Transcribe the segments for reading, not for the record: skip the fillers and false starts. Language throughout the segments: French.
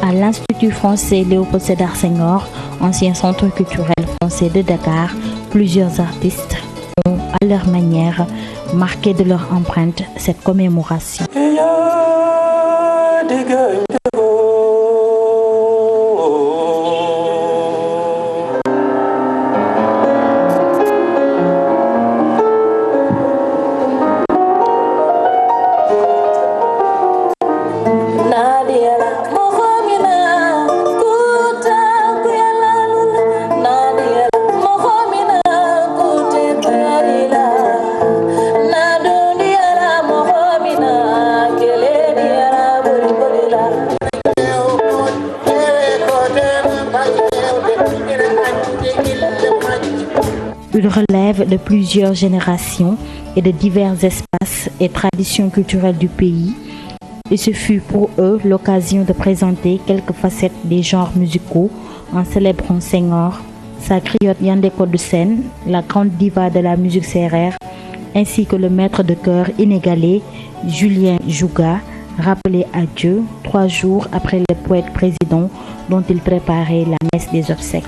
à l'Institut français Léopold Sédar Senghor, ancien centre culturel français de Dakar, plusieurs artistes ont, à leur manière, marqué de leur empreinte cette commémoration. Il relève de plusieurs générations et de divers espaces et traditions culturelles du pays. Et ce fut pour eux l'occasion de présenter quelques facettes des genres musicaux en célébrant Senghor, sa griotte Yandé Codou-Sène, la grande diva de la musique sérère, ainsi que le maître de chœur inégalé Julien Jouga, rappelé à Dieu 3 jours après le poète président dont il préparait la messe des obsèques.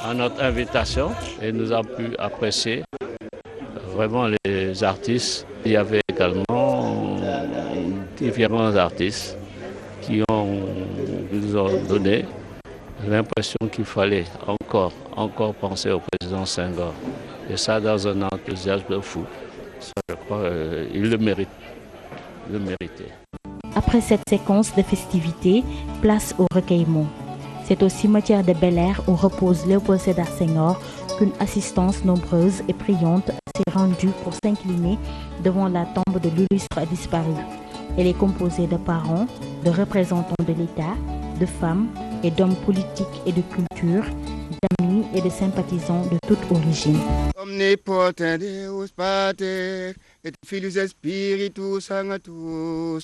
À notre invitation et nous avons pu apprécier vraiment les artistes. Il y avait également différents artistes qui nous ont donné l'impression qu'il fallait encore penser au président Senghor. Et ça dans un enthousiasme fou. Ça, je crois il le mérite. Le méritait. Après cette séquence de festivités, place au recueillement. C'est au cimetière de Bel-Air où repose Léopold Sédar Senghor qu'une assistance nombreuse et priante s'est rendue pour s'incliner devant la tombe de l'illustre disparu. Elle est composée de parents, de représentants de l'État, de femmes et d'hommes politiques et de culture, d'amis et de sympathisants de toute origine. Omnipotent Deus Pater et Filius et Spiritus Sanctus.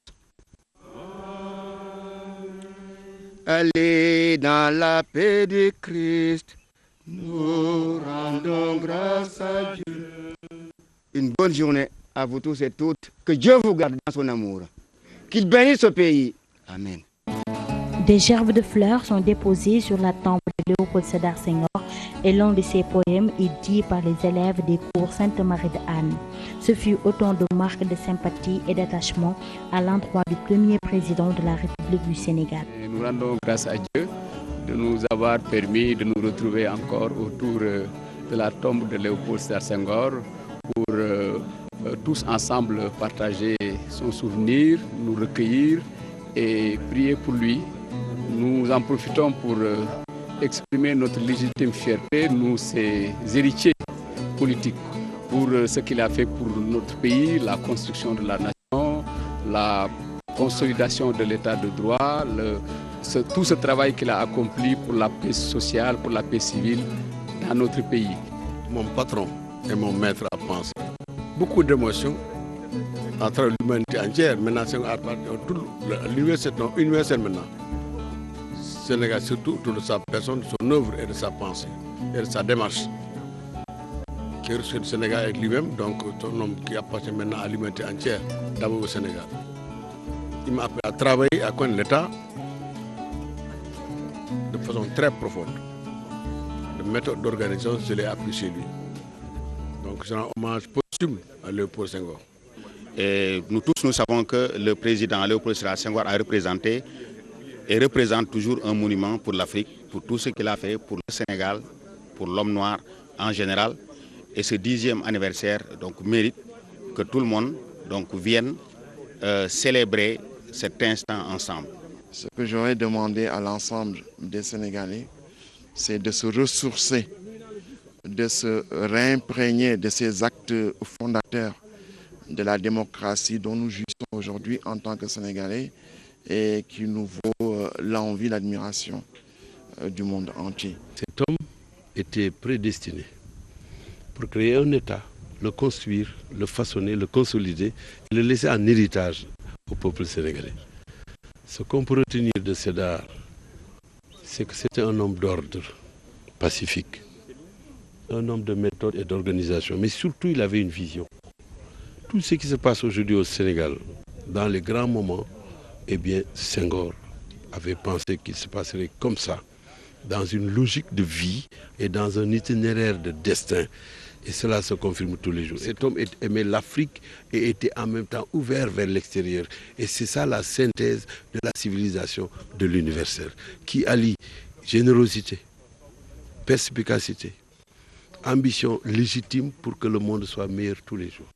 Allez dans la paix de Christ, nous rendons grâce à Dieu. Une bonne journée à vous tous et toutes. Que Dieu vous garde dans son amour. Qu'il bénisse ce pays. Amen. Des gerbes de fleurs sont déposées sur la tombe de Léopold Sédar Senghor et l'un de ses poèmes est dit par les élèves des cours Sainte-Marie de Anne. Ce fut autant de marques de sympathie et d'attachement à l'endroit du premier président de la République du Sénégal. Et nous rendons grâce à Dieu de nous avoir permis de nous retrouver encore autour de la tombe de Léopold Sédar Senghor pour tous ensemble partager son souvenir, nous recueillir et prier pour lui. Nous en profitons pour exprimer notre légitime fierté, nous, ses héritiers politiques, pour ce qu'il a fait pour notre pays, la construction de la nation, la consolidation de l'état de droit, tout ce travail qu'il a accompli pour la paix sociale, pour la paix civile dans notre pays. Mon patron et mon maître à penser. Beaucoup d'émotions, à travers l'humanité entière. Maintenant, c'est l'université universelle maintenant. Sénégal surtout, de sa personne, de son œuvre et de sa pensée et de sa démarche. Qui est reçu du Sénégal avec lui-même, donc un homme qui appartient maintenant à l'humanité entière, d'abord au Sénégal. Il m'a appris à travailler, à connaître l'État de façon très profonde. De méthode d'organisation, je l'ai appris chez lui. Donc c'est un hommage posthume à Léopold Senghor. Et nous tous, nous savons que le président Léopold Sédar Senghor a représenté et représente toujours un monument pour l'Afrique, pour tout ce qu'il a fait pour le Sénégal, pour l'homme noir en général. Et ce 10e anniversaire donc, mérite que tout le monde donc, vienne célébrer cet instant ensemble. Ce que j'aurais demandé à l'ensemble des Sénégalais, c'est de se ressourcer, de se réimprégner de ces actes fondateurs de la démocratie dont nous jouissons aujourd'hui en tant que Sénégalais et qui nous vaut l'envie, l'admiration du monde entier. Cet homme était prédestiné pour créer un État, le construire, le façonner, le consolider et le laisser en héritage au peuple sénégalais. Ce qu'on peut retenir de Sédar, c'est que c'était un homme d'ordre pacifique, un homme de méthode et d'organisation, mais surtout il avait une vision. Tout ce qui se passe aujourd'hui au Sénégal, dans les grands moments, eh bien Senghor avait pensé qu'il se passerait comme ça, dans une logique de vie et dans un itinéraire de destin. Et cela se confirme tous les jours. Cet homme aimait l'Afrique et était en même temps ouvert vers l'extérieur. Et c'est ça la synthèse de la civilisation de l'universel, qui allie générosité, perspicacité, ambition légitime pour que le monde soit meilleur tous les jours.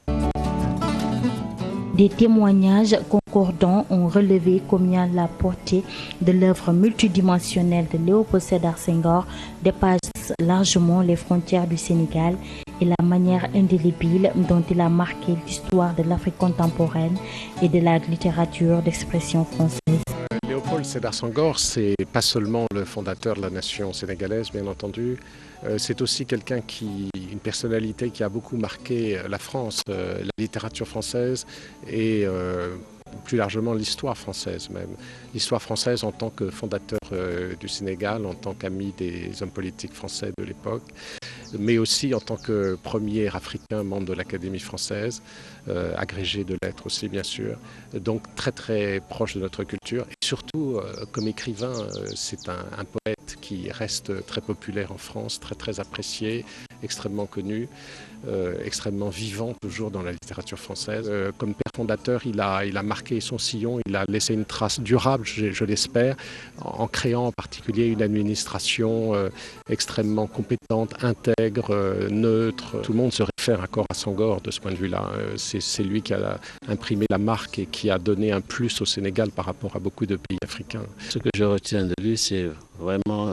Des témoignages concordants ont relevé combien la portée de l'œuvre multidimensionnelle de Léopold Sédar Senghor dépasse largement les frontières du Sénégal et la manière indélébile dont il a marqué l'histoire de l'Afrique contemporaine et de la littérature d'expression française. Léopold Sédar Senghor, c'est pas seulement le fondateur de la nation sénégalaise, bien entendu, c'est aussi une personnalité qui a beaucoup marqué la France, la littérature française et plus largement l'histoire française même. L'histoire française en tant que fondateur du Sénégal, en tant qu'ami des hommes politiques français de l'époque, mais aussi en tant que premier africain membre de l'Académie française, agrégé de lettres aussi bien sûr, donc très très proche de notre culture. Et surtout, comme écrivain, c'est un poète qui reste très populaire en France, très très apprécié, extrêmement connu, extrêmement vivant toujours dans la littérature française. Comme père fondateur, il a marqué son sillon, il a laissé une trace durable, je l'espère, en créant en particulier une administration extrêmement compétente, intègre, neutre. Tout le monde se réfère encore à Senghor de ce point de vue-là. C'est lui qui a imprimé la marque et qui a donné un plus au Sénégal par rapport à beaucoup de pays africains. Ce que je retiens de lui, c'est vraiment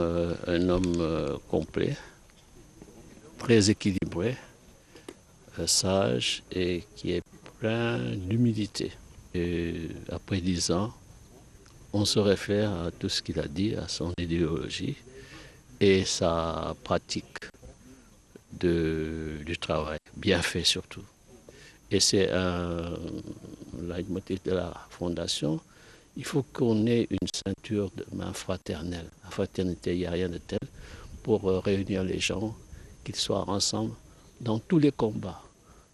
un homme complet, très équilibré, sage et qui est plein d'humilité. Et après 10 ans, on se réfère à tout ce qu'il a dit, à son idéologie et sa pratique du travail, bien fait surtout. Et c'est un leitmotiv de la Fondation. Il faut qu'on ait une ceinture de main fraternelle. La fraternité, il n'y a rien de tel pour réunir les gens, qu'ils soient ensemble dans tous les combats,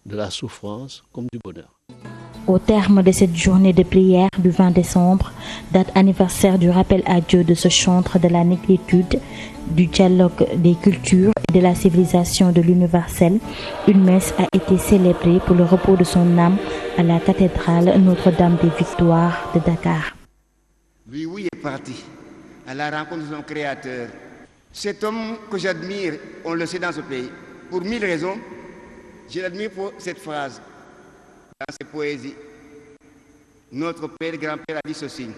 de la souffrance comme du bonheur. Au terme de cette journée de prière du 20 décembre, date anniversaire du rappel à Dieu de ce chantre de la négritude, du dialogue des cultures et de la civilisation de l'universel, une messe a été célébrée pour le repos de son âme à la cathédrale Notre-Dame des Victoires de Dakar. Lui, oui, est parti à la rencontre de son créateur. Cet homme que j'admire, on le sait dans ce pays, pour 1000 raisons, je l'admire pour cette phrase. Dans ses poésies, notre père, grand-père a dit ceci: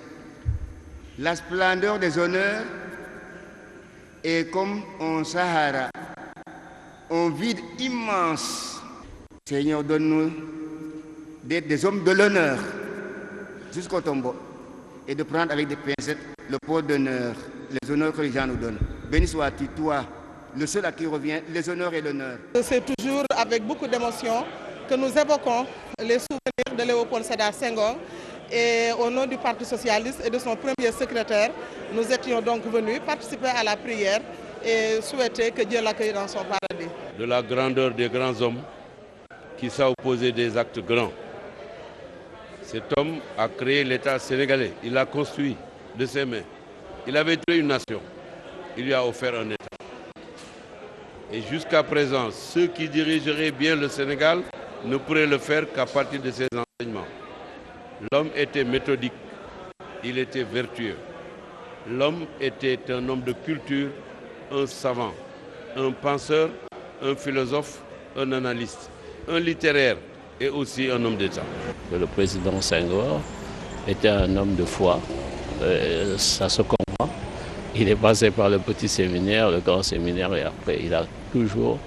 la splendeur des honneurs est comme un Sahara, un vide immense. Seigneur, donne-nous d'être des hommes de l'honneur jusqu'au tombeau et de prendre avec des pincettes le pot d'honneur, les honneurs que les gens nous donnent. Béni sois-tu, toi, le seul à qui revient les honneurs et l'honneur. C'est toujours avec beaucoup d'émotion que nous évoquons les souvenirs de Léopold Sédar Senghor. Et au nom du Parti socialiste et de son premier secrétaire, nous étions donc venus participer à la prière et souhaiter que Dieu l'accueille dans son paradis. De la grandeur des grands hommes qui savent poser des actes grands. Cet homme a créé l'État sénégalais, il l'a construit de ses mains. Il avait tué une nation, il lui a offert un État. Et jusqu'à présent, ceux qui dirigeraient bien le Sénégal ne pourraient le faire qu'à partir de ses enseignements. L'homme était méthodique, il était vertueux. L'homme était un homme de culture, un savant, un penseur, un philosophe, un analyste, un littéraire et aussi un homme d'État. Le président Senghor était un homme de foi, ça se comprend. Il est passé par le petit séminaire, le grand séminaire et après il a toujours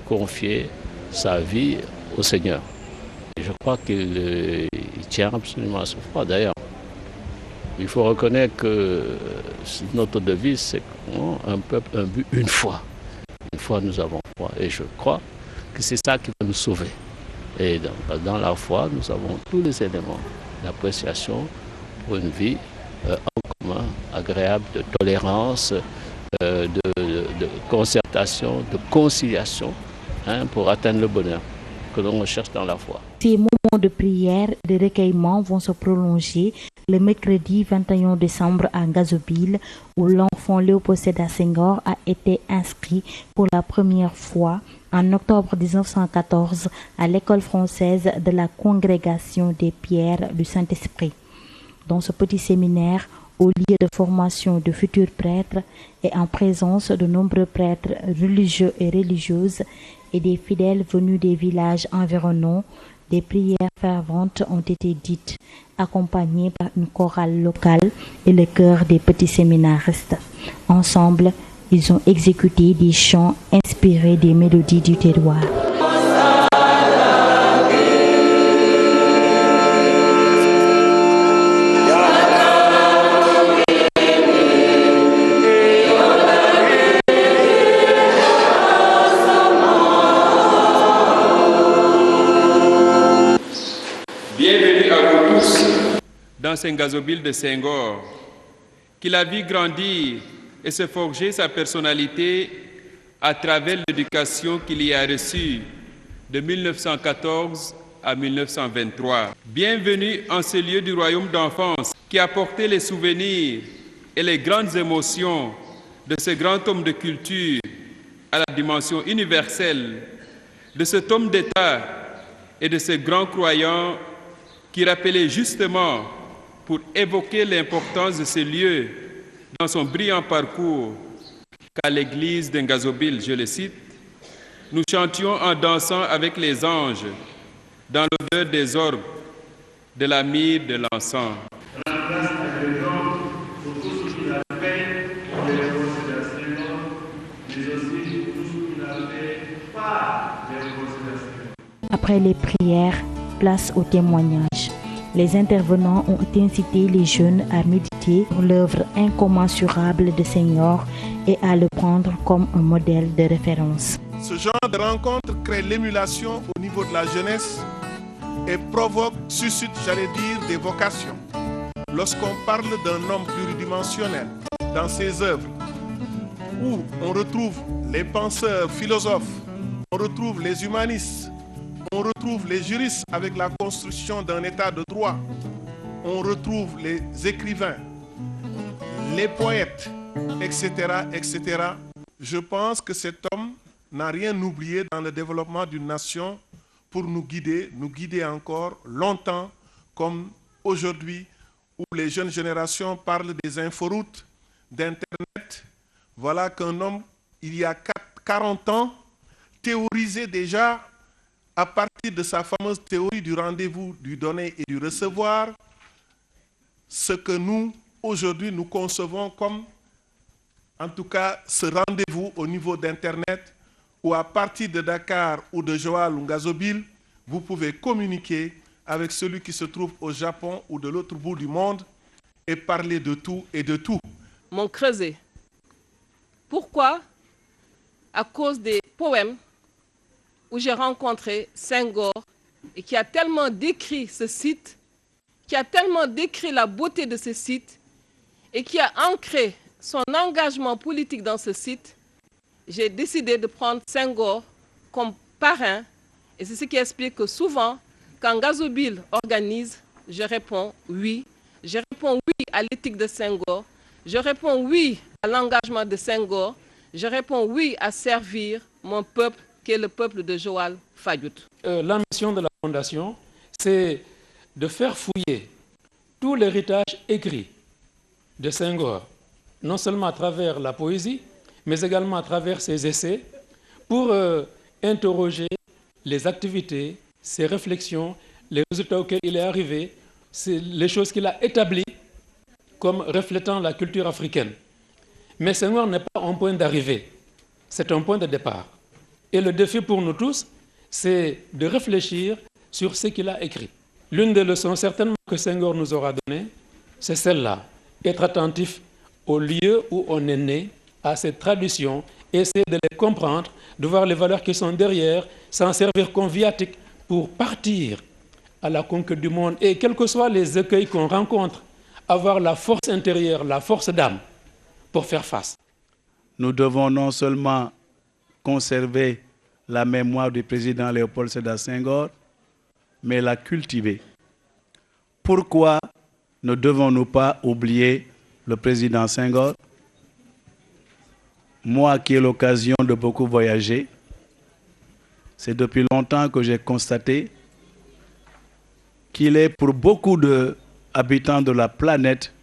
confié sa vie au Seigneur. Et je crois qu'il tient absolument à ce foi. D'ailleurs, il faut reconnaître que notre devise, c'est un peuple, un but, une foi. Une fois, nous avons foi. Et je crois que c'est ça qui va nous sauver. Et dans la foi, nous avons tous les éléments d'appréciation pour une vie en commun, agréable, de tolérance, de concertation, de conciliation, pour atteindre le bonheur que l'on recherche dans la foi. Ces moments de prière et de recueillement vont se prolonger le mercredi 21 décembre à Ngazobil, où l'enfant Léopold Sédar Senghor a été inscrit pour la première fois en octobre 1914 à l'école française de la Congrégation des Pierres du Saint-Esprit. Dans ce petit séminaire, au lieu de formation de futurs prêtres et en présence de nombreux prêtres religieux et religieuses et des fidèles venus des villages environnants, des prières ferventes ont été dites, accompagnées par une chorale locale et le chœur des petits séminaristes. Ensemble, ils ont exécuté des chants inspirés des mélodies du terroir. Bienvenue à vous tous dans ce Ngazobil de Senghor, qu'il a vu grandir et se forger sa personnalité à travers l'éducation qu'il y a reçue de 1914 à 1923. Bienvenue en ce lieu du royaume d'enfance qui a porté les souvenirs et les grandes émotions de ce grand homme de culture à la dimension universelle, de cet homme d'État et de ce grand croyant qui rappelait justement, pour évoquer l'importance de ce lieu dans son brillant parcours, qu'à l'église de Ngazobil, je le cite, nous chantions en dansant avec les anges, dans l'odeur des orgues, de la myrrhe, de l'encens. Après les prières, place au témoignage. Les intervenants ont incité les jeunes à méditer sur l'œuvre incommensurable de Senghor et à le prendre comme un modèle de référence. Ce genre de rencontre crée l'émulation au niveau de la jeunesse et suscite, des vocations. Lorsqu'on parle d'un homme pluridimensionnel dans ses œuvres, où on retrouve les penseurs, philosophes, on retrouve les humanistes, on retrouve les juristes avec la construction d'un état de droit, on retrouve les écrivains, les poètes, etc., etc. Je pense que cet homme n'a rien oublié dans le développement d'une nation pour nous guider encore longtemps, comme aujourd'hui, où les jeunes générations parlent des inforoutes, d'Internet. Voilà qu'un homme, il y a 40 ans, théorisait déjà, à partir de sa fameuse théorie du rendez-vous, du donner et du recevoir, ce que nous, aujourd'hui, nous concevons comme, en tout cas, ce rendez-vous au niveau d'Internet, où à partir de Dakar ou de Joal ou Ngazobil, vous pouvez communiquer avec celui qui se trouve au Japon ou de l'autre bout du monde et parler de tout et de tout. M'ont creusé. Pourquoi? À cause des poèmes où j'ai rencontré Senghor et qui a tellement décrit ce site, qui a tellement décrit la beauté de ce site et qui a ancré son engagement politique dans ce site, j'ai décidé de prendre Senghor comme parrain. Et c'est ce qui explique que souvent, quand Ngazobil organise, je réponds oui. Je réponds oui à l'éthique de Senghor. Je réponds oui à l'engagement de Senghor. Je réponds oui à servir mon peuple, qui est le peuple de Joal Fadiouth. La mission de la Fondation, c'est de faire fouiller tout l'héritage écrit de Senghor, non seulement à travers la poésie, mais également à travers ses essais, pour interroger les activités, ses réflexions, les résultats auxquels il est arrivé, les choses qu'il a établies comme reflétant la culture africaine. Mais Senghor n'est pas un point d'arrivée, c'est un point de départ. Et le défi pour nous tous, c'est de réfléchir sur ce qu'il a écrit. L'une des leçons certainement que Senghor nous aura données, c'est celle-là, être attentif au lieu où on est né, à cette tradition, essayer de les comprendre, de voir les valeurs qui sont derrière, s'en servir comme viatique pour partir à la conquête du monde. Et quels que soient les écueils qu'on rencontre, avoir la force intérieure, la force d'âme pour faire face. Nous devons non seulement conserver la mémoire du président Léopold Sédar Senghor, mais la cultiver. Pourquoi ne devons-nous pas oublier le président Senghor? Moi qui ai l'occasion de beaucoup voyager, c'est depuis longtemps que j'ai constaté qu'il est pour beaucoup d'habitants de la planète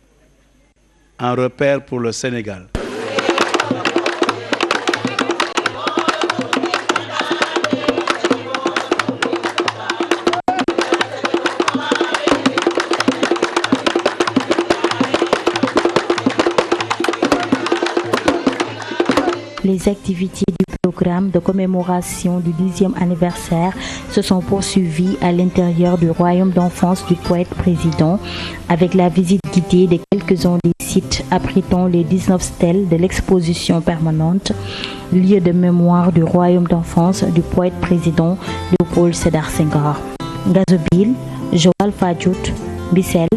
un repère pour le Sénégal. Les activités du programme de commémoration du 10e anniversaire se sont poursuivies à l'intérieur du royaume d'enfance du poète président avec la visite guidée de quelques-uns des sites abritant les 19 stèles de l'exposition permanente, lieu de mémoire du royaume d'enfance du poète président Léopold Sédar Senghor. Ngazobil, Joal Fadiouth, Bissel,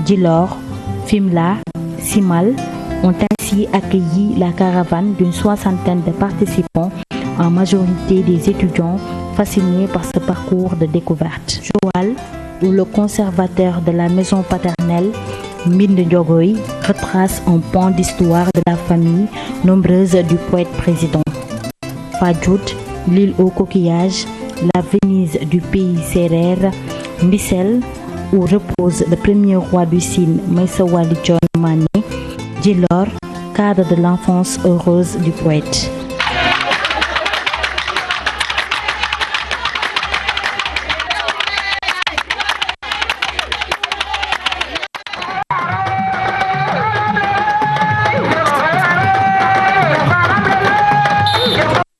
Djilor, Fimela, Simal ont ainsi accueilli la caravane d'une soixantaine de participants, en majorité des étudiants fascinés par ce parcours de découverte. Joal, où le conservateur de la maison paternelle, Mbinde Ndiogoy, retrace un pan d'histoire de la famille nombreuse du poète président. Fadiouth, l'île aux coquillages, la Venise du pays Sérère, Bissel, où repose le premier roi du Sine, Maïssa Wali John Mané, Djilor, cadre de l'enfance heureuse du poète.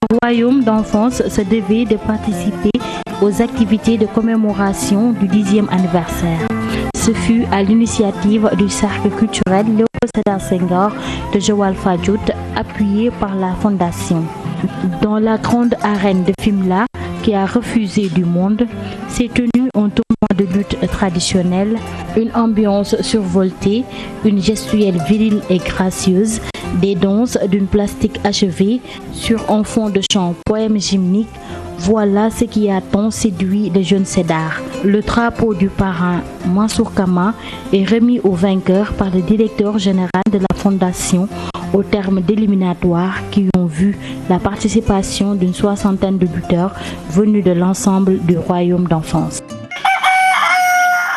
Le royaume d'enfance se devait de participer aux activités de commémoration du 10e anniversaire. Ce fut à l'initiative du cercle culturel Léopold Sédar Senghor de Joal Fadiouth, appuyé par la Fondation. Dans la grande arène de Fimela, qui a refusé du monde, s'est tenu un tournoi de lutte traditionnelle, une ambiance survoltée, une gestuelle virile et gracieuse, des danses d'une plastique achevée sur un fond de chant poème gymnique. Voilà ce qui a tant séduit le jeune Sédar. Le drapeau du parrain Mansour Kama est remis aux vainqueurs par le directeur général de la Fondation au terme d'éliminatoires qui ont vu la participation d'une soixantaine de lutteurs venus de l'ensemble du royaume d'enfance.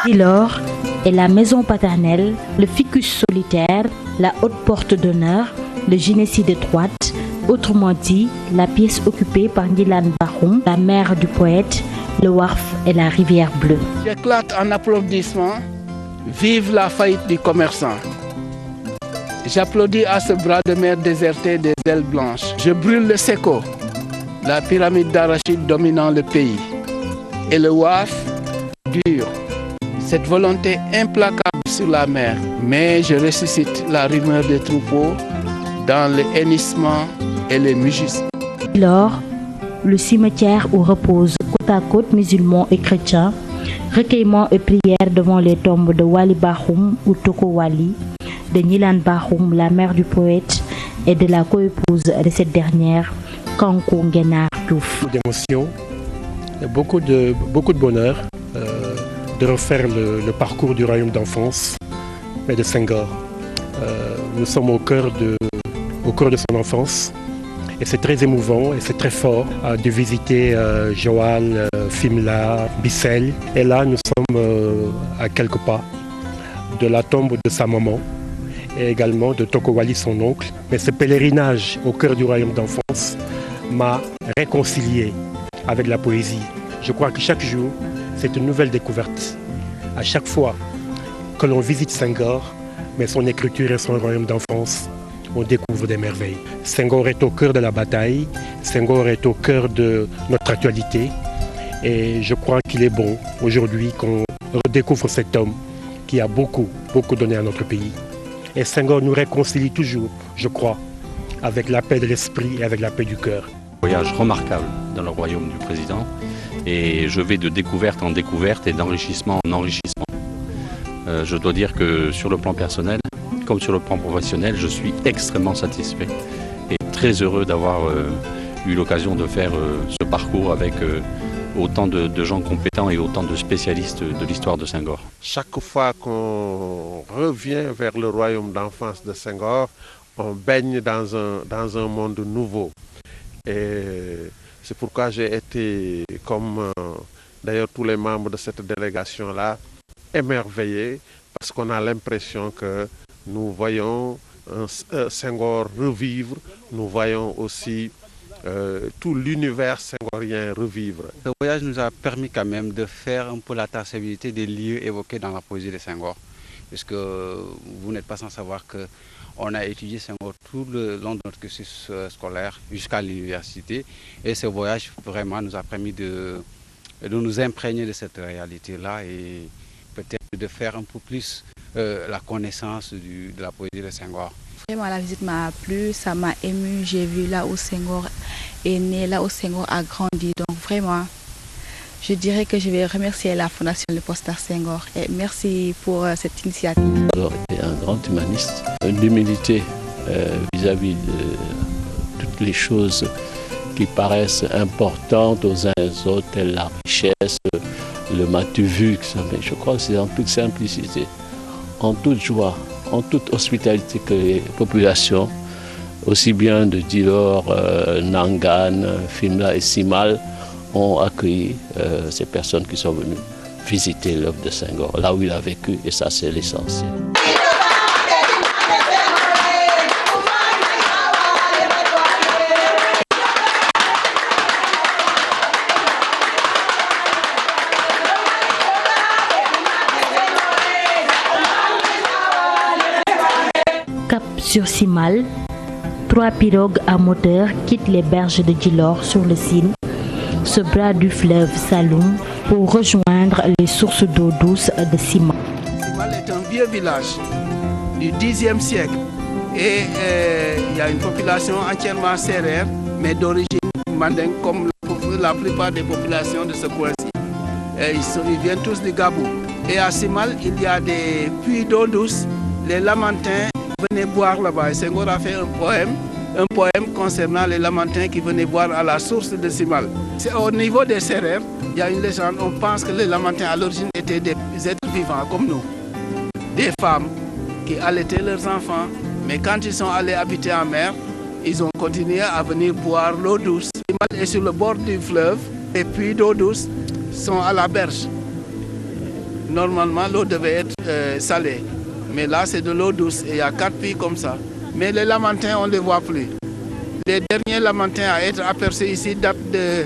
Djilor est la maison paternelle, le ficus solitaire, la haute porte d'honneur, le gynécide étroite, autrement dit, la pièce occupée par Ndilan Bahoum, la mère du poète, le Warf et la rivière bleue. J'éclate en applaudissements. Vive la faillite du commerçant. J'applaudis à ce bras de mer déserté des ailes blanches. Je brûle le Séco, la pyramide d'arachide dominant le pays. Et le Warf dure, cette volonté implacable sur la mer. Mais je ressuscite la rumeur des troupeaux dans le hennissement et le mugisme. Djilor, le cimetière où reposent côte à côte musulmans et chrétiens, recueillement et prières devant les tombes de Wali Bakhoum ou Toko Wali, de Nilan Bakhoum, la mère du poète, et de la coépouse de cette dernière, Kankou Ngenar Diouf. Beaucoup d'émotions, beaucoup de bonheur de refaire le parcours du royaume d'enfance et de Senghor. Nous sommes au cœur de son enfance et c'est très émouvant et c'est très fort de visiter Joal, Fimela, Bissel. Et là, nous sommes à quelques pas de la tombe de sa maman et également de Toko Wali, son oncle. Mais ce pèlerinage au cœur du royaume d'enfance m'a réconcilié avec la poésie. Je crois que chaque jour, c'est une nouvelle découverte. À chaque fois que l'on visite Senghor, mais son écriture et son royaume d'enfance, on découvre des merveilles. Senghor est au cœur de la bataille, Senghor est au cœur de notre actualité. Et je crois qu'il est bon aujourd'hui qu'on redécouvre cet homme qui a beaucoup donné à notre pays. Et Senghor nous réconcilie toujours, je crois, avec la paix de l'esprit et avec la paix du cœur. Voyage remarquable dans le royaume du président et je vais de découverte en découverte et d'enrichissement en enrichissement. Je dois dire que sur le plan personnel, comme sur le plan professionnel, je suis extrêmement satisfait et très heureux d'avoir eu l'occasion de faire ce parcours avec autant de gens compétents et autant de spécialistes de l'histoire de Senghor. Chaque fois qu'on revient vers le royaume d'enfance de Senghor, on baigne dans un monde nouveau. Et c'est pourquoi j'ai été, comme d'ailleurs tous les membres de cette délégation-là, émerveillé parce qu'on a l'impression que nous voyons Senghor revivre, nous voyons aussi tout l'univers senghorien revivre. Ce voyage nous a permis quand même de faire un peu la traçabilité des lieux évoqués dans la poésie de Senghor. Puisque vous n'êtes pas sans savoir qu'on a étudié Senghor tout le long de notre cursus scolaire jusqu'à l'université. Et ce voyage vraiment nous a permis de nous imprégner de cette réalité-là et peut-être de faire un peu plus la connaissance de la poésie de Senghor. Vraiment, la visite m'a plu, ça m'a ému. J'ai vu là où Senghor est né, là où Senghor a grandi. Donc vraiment, je dirais que je vais remercier la Fondation Le Postard Senghor et merci pour cette initiative. Senghor était un grand humaniste, l'humilité vis-à-vis de toutes les choses qui paraissent importantes aux uns et aux autres, telle la richesse, le matu vu, je crois que c'est en toute simplicité, en toute joie, en toute hospitalité que les populations, aussi bien de Djilor, Nangan, Fimela et Simal, ont accueilli ces personnes qui sont venues visiter l'œuvre de Senghor, là où il a vécu, et ça c'est l'essentiel. Cap sur Simal, 3 pirogues à moteur quittent les berges de Djilor sur le Sine, ce bras du fleuve Saloum, pour rejoindre les sources d'eau douce de Simal. Simal est un vieux village du Xe siècle et il y a une population entièrement sérère, mais d'origine mandingue comme la plupart des populations de ce coin-ci. Ils viennent tous du Gabou. Et à Simal, il y a des puits d'eau douce. Les Lamantins venaient boire là-bas. Et Senghor a fait un poème concernant les Lamantins qui venaient boire à la source de Simal. Au niveau des Sérères, il y a une légende. On pense que les Lamantins à l'origine étaient des êtres vivants comme nous. Des femmes qui allaitaient leurs enfants. Mais quand ils sont allés habiter en mer, ils ont continué à venir boire l'eau douce. Simal est sur le bord du fleuve. Les puits d'eau douce sont à la berge. Normalement, l'eau devait être salée. Mais là, c'est de l'eau douce et il y a 4 puits comme ça. Mais les Lamantins, on ne les voit plus. Les derniers Lamantins à être aperçus ici datent de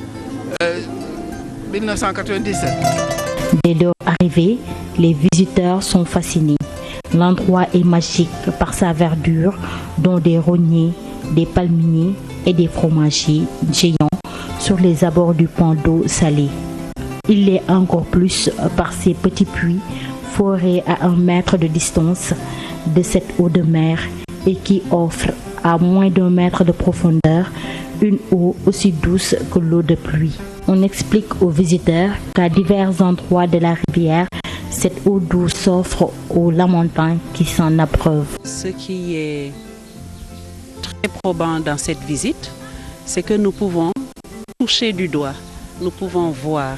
1997. Dès leur arrivée, les visiteurs sont fascinés. L'endroit est magique par sa verdure, dont des rogniers, des palmiers et des fromagers géants sur les abords du point d'eau salé. Il l'est encore plus par ces petits puits forés à 1 mètre de distance de cette eau de mer et qui offrent à moins d'1 mètre de profondeur une eau aussi douce que l'eau de pluie. On explique aux visiteurs qu'à divers endroits de la rivière, cette eau douce s'offre aux Lamentins qui s'en abreuvent. Ce qui est très probant dans cette visite, c'est que nous pouvons toucher du doigt, nous pouvons voir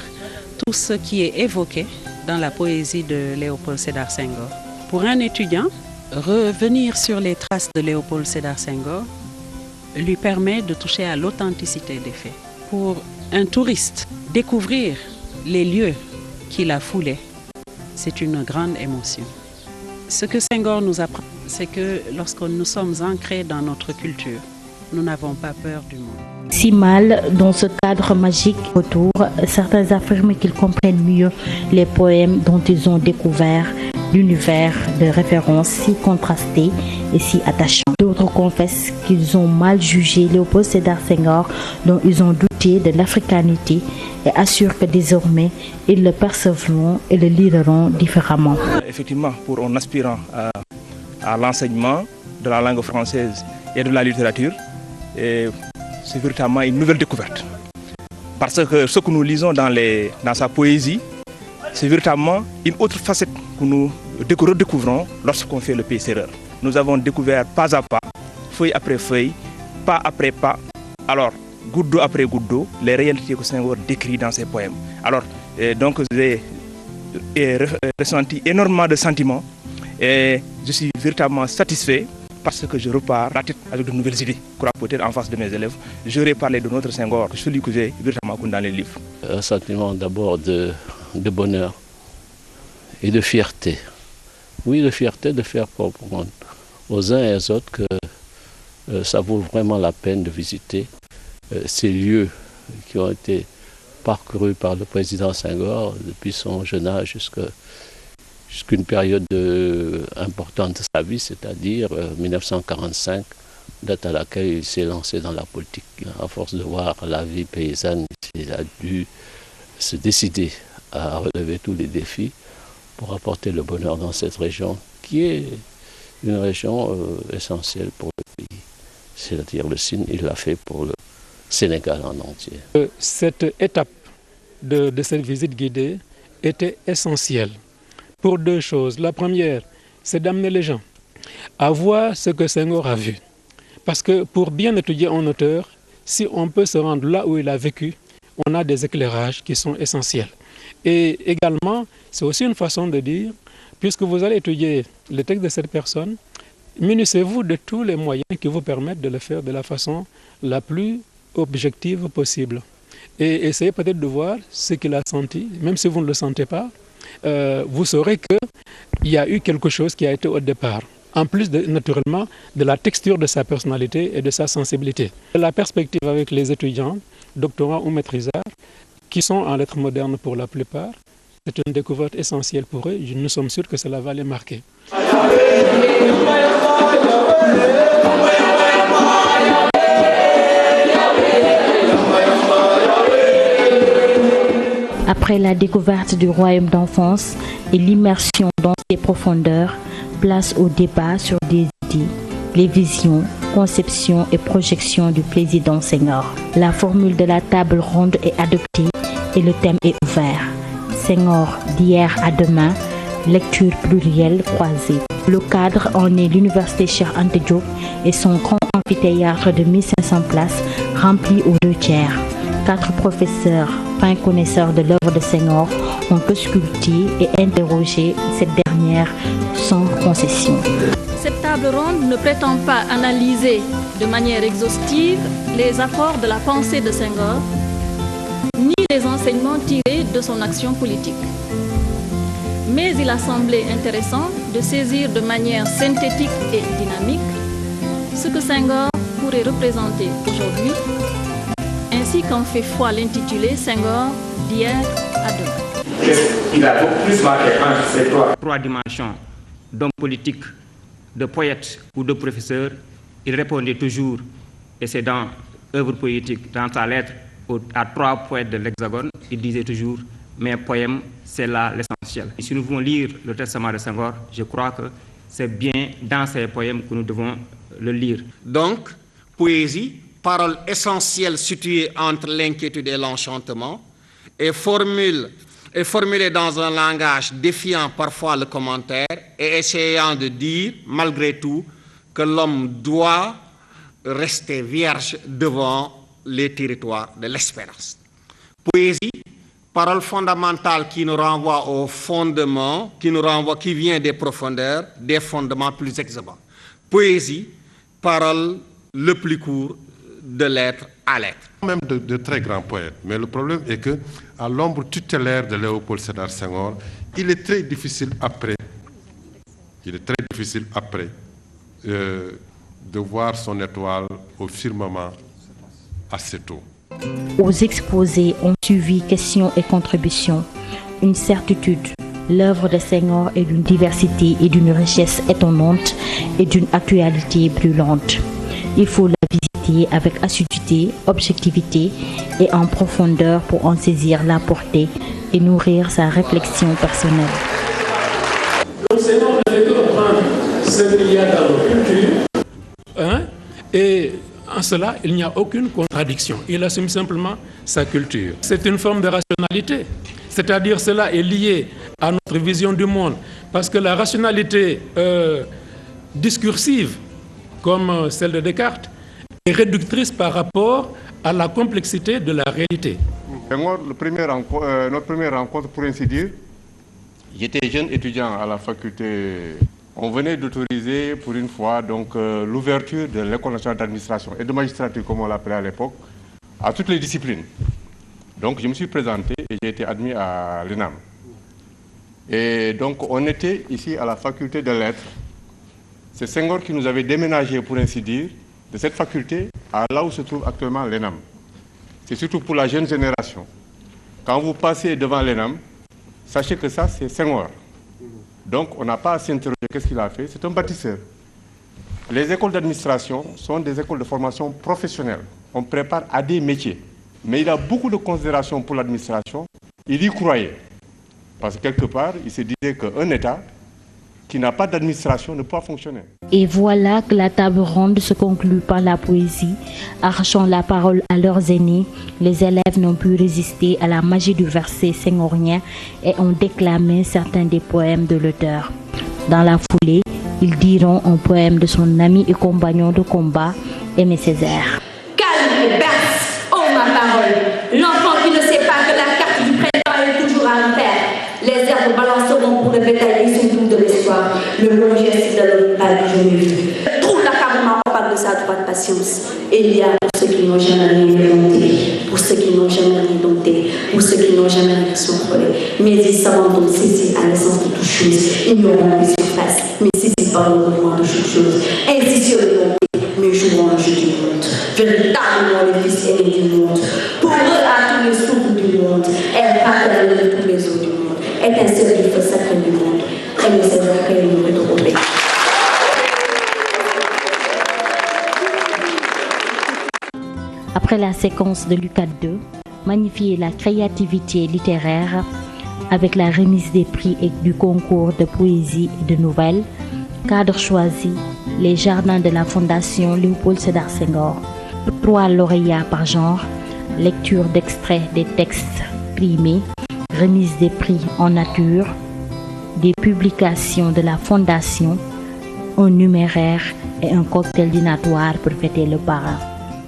tout ce qui est évoqué dans la poésie de Léopold Sédar Senghor. Pour un étudiant, revenir sur les traces de Léopold Sédar Senghor lui permet de toucher à l'authenticité des faits. Pour un touriste, découvrir les lieux qu'il a foulés, c'est une grande émotion. Ce que Senghor nous apprend, c'est que lorsque nous sommes ancrés dans notre culture, nous n'avons pas peur du monde. Si mal, dans ce cadre magique autour, certains affirment qu'ils comprennent mieux les poèmes dont ils ont découvert l'univers de référence si contrasté et si attachant. D'autres confessent qu'ils ont mal jugé Léopold Sédar Senghor, dont ils ont douté de l'africanité et assurent que désormais, ils le percevront et le liront différemment. Effectivement, pour un aspirant à l'enseignement de la langue française et de la littérature, c'est véritablement une nouvelle découverte. Parce que ce que nous lisons dans sa poésie, c'est véritablement une autre facette que nous redécouvrons lorsqu'on fait le pays serreur. Nous avons découvert pas à pas, feuille après feuille, pas après pas, alors goutte d'eau après goutte d'eau, les réalités que Senghor décrit dans ses poèmes. Alors, donc j'ai ressenti énormément de sentiments et je suis véritablement satisfait parce que je repars la tête avec de nouvelles idées. Peut-être en face de mes élèves, j'aurais parlé de notre Senghor, celui que j'ai véritablement connu dans les livres. Un sentiment d'abord de bonheur et de fierté. Oui, de fierté de faire comprendre aux uns et aux autres que ça vaut vraiment la peine de visiter ces lieux qui ont été parcourus par le président Senghor depuis son jeune âge jusqu'à une période importante de sa vie, c'est-à-dire 1945, date à laquelle il s'est lancé dans la politique. À force de voir la vie paysanne, il a dû se décider à relever tous les défis pour apporter le bonheur dans cette région, qui est une région essentielle pour le pays. C'est-à-dire le Sine, il l'a fait pour le Sénégal en entier. Cette étape de cette visite guidée était essentielle pour deux choses. La première, c'est d'amener les gens à voir ce que Senghor a vu. Parce que pour bien étudier un auteur, si on peut se rendre là où il a vécu, on a des éclairages qui sont essentiels. Et également, c'est aussi une façon de dire, puisque vous allez étudier le texte de cette personne, munissez-vous de tous les moyens qui vous permettent de le faire de la façon la plus objective possible. Et essayez peut-être de voir ce qu'il a senti, même si vous ne le sentez pas, vous saurez qu'il y a eu quelque chose qui a été au départ. En plus, naturellement, de la texture de sa personnalité et de sa sensibilité. La perspective avec les étudiants, doctorants ou maîtrisards, qui sont en lettres modernes pour la plupart, c'est une découverte essentielle pour eux. Nous sommes sûrs que cela va les marquer. Après la découverte du royaume d'enfance et l'immersion dans ses profondeurs, place au débat sur des idées, les visions, conceptions et projections du président Senghor. La formule de la table ronde est adoptée et le thème est ouvert. Senghor d'hier à demain, lecture plurielle croisée. Le cadre en est l'université Cheikh Anta Diop et son grand amphithéâtre de 1500 places rempli aux 2/3. 4 professeurs, fins connaisseurs de l'œuvre de Senghor, ont ausculté et interrogé cette dernière sans concession. Cette table ronde ne prétend pas analyser de manière exhaustive les apports de la pensée de Senghor, ni les enseignements tirés de son action politique. Mais il a semblé intéressant de saisir de manière synthétique et dynamique ce que Senghor pourrait représenter aujourd'hui, ainsi qu'en fait foi l'intitulé Senghor d'hier à demain. Il a beaucoup plus marqué entre ces trois dimensions d'homme politique, de poète ou de professeur. Il répondait toujours, et c'est dans œuvre poétique, dans sa lettre à 3 poètes de l'Hexagone, il disait toujours « mes poèmes, c'est là l'essentiel ». Si nous voulons lire le testament de Senghor, je crois que c'est bien dans ces poèmes que nous devons le lire. Donc, poésie parole essentielle située entre l'inquiétude et l'enchantement, est formulée dans un langage défiant parfois le commentaire et essayant de dire, malgré tout, que l'homme doit rester vierge devant les territoires de l'espérance. Poésie, parole fondamentale qui nous renvoie au fondement, qui vient des profondeurs, des fondements plus exhumants. Poésie, parole le plus court de l'être à l'être. Même de très grands poètes, mais le problème est que à l'ombre tutélaire de Léopold Sédar Senghor, il est très difficile après de voir son étoile au firmament assez tôt. Aux exposés ont suivi questions et contributions. Une certitude, l'œuvre de Senghor est d'une diversité et d'une richesse étonnante et d'une actualité brûlante. Il faut la visiter avec assiduité, objectivité et en profondeur pour en saisir la portée et nourrir sa réflexion personnelle. Donc Senghor ne fait que reprendre ce qu'il y a dans nos cultures, et en cela, il n'y a aucune contradiction. Il assume simplement sa culture. C'est une forme de rationalité. C'est-à-dire cela est lié à notre vision du monde. Parce que la rationalité discursive, comme celle de Descartes, est réductrice par rapport à la complexité de la réalité. Notre première rencontre, pour ainsi dire, j'étais jeune étudiant à la faculté. On venait d'autoriser pour une fois l'ouverture de l'école nationale d'administration et de magistrature, comme on l'appelait à l'époque, à toutes les disciplines. Donc je me suis présenté et j'ai été admis à l'ENAM. Et donc on était ici à la faculté de lettres. C'est Senghor qui nous avait déménagé, pour ainsi dire, de cette faculté à là où se trouve actuellement l'ENAM. C'est surtout pour la jeune génération. Quand vous passez devant l'ENAM, sachez que ça c'est Senghor. Donc, on n'a pas à s'interroger qu'est-ce qu'il a fait. C'est un bâtisseur. Les écoles d'administration sont des écoles de formation professionnelle. On prépare à des métiers. Mais il a beaucoup de considération pour l'administration. Il y croyait. Parce que quelque part, il se disait qu'un État qui n'a pas d'administration ne peut pas fonctionner. Et voilà que la table ronde se conclut par la poésie. Arrachant la parole à leurs aînés, les élèves n'ont pu résister à la magie du verset senghorien et ont déclamé certains des poèmes de l'auteur. Dans la foulée, ils diront un poème de son ami et compagnon de combat, Aimé Césaire. Calme et berce, oh ma parole, l'enfant qui ne sait pas que la carte du printemps est toujours à l'enfer. Les herbes balanceront pour le bétail et son bout de l'espoir. Le long geste de l'homme je l'ai vu. Trouve l'accablement opaque de sa droite patience. Et il y a pour ceux qui n'ont jamais rien inventé, pour ceux qui n'ont jamais rien dompté, pour ceux qui n'ont jamais rien contrôlé. Mais ils s'abandonnent saisir à l'essence de toute chose. Ignorant les surfaces, mais saisis par le mouvement de toute chose. Ainsi sur le bon, mais jouant le jeu du monde. Véritablement les fils aimés du monde. Pour eux, à tous les souffles du monde, elle partage de tous les autres du monde. Étincelle du feu sacré du monde. Aimé Césaire qu'elle nous retrouve. Après la séquence de Lucas II, magnifier la créativité littéraire avec la remise des prix et du concours de poésie et de nouvelles, cadre choisi, les jardins de la Fondation Léopold Sédar Senghor. 3 lauréats par genre, lecture d'extraits des textes primés, remise des prix en nature, des publications de la Fondation, un numéraire et un cocktail dînatoire pour fêter le parrain.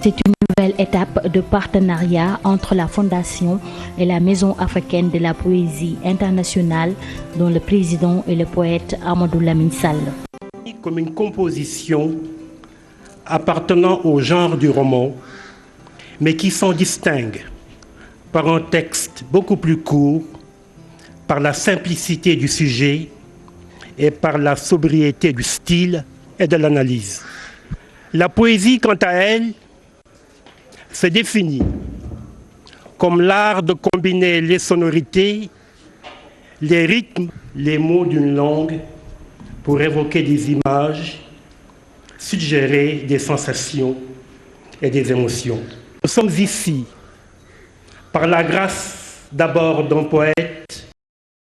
C'est une nouvelle étape de partenariat entre la Fondation et la Maison africaine de la poésie internationale dont le président est le poète Amadou Lamine Sall. Comme une composition appartenant au genre du roman, mais qui s'en distingue par un texte beaucoup plus court, par la simplicité du sujet et par la sobriété du style et de l'analyse. La poésie, quant à elle, se définit comme l'art de combiner les sonorités, les rythmes, les mots d'une langue pour évoquer des images, suggérer des sensations et des émotions. Nous sommes ici par la grâce d'abord d'un poète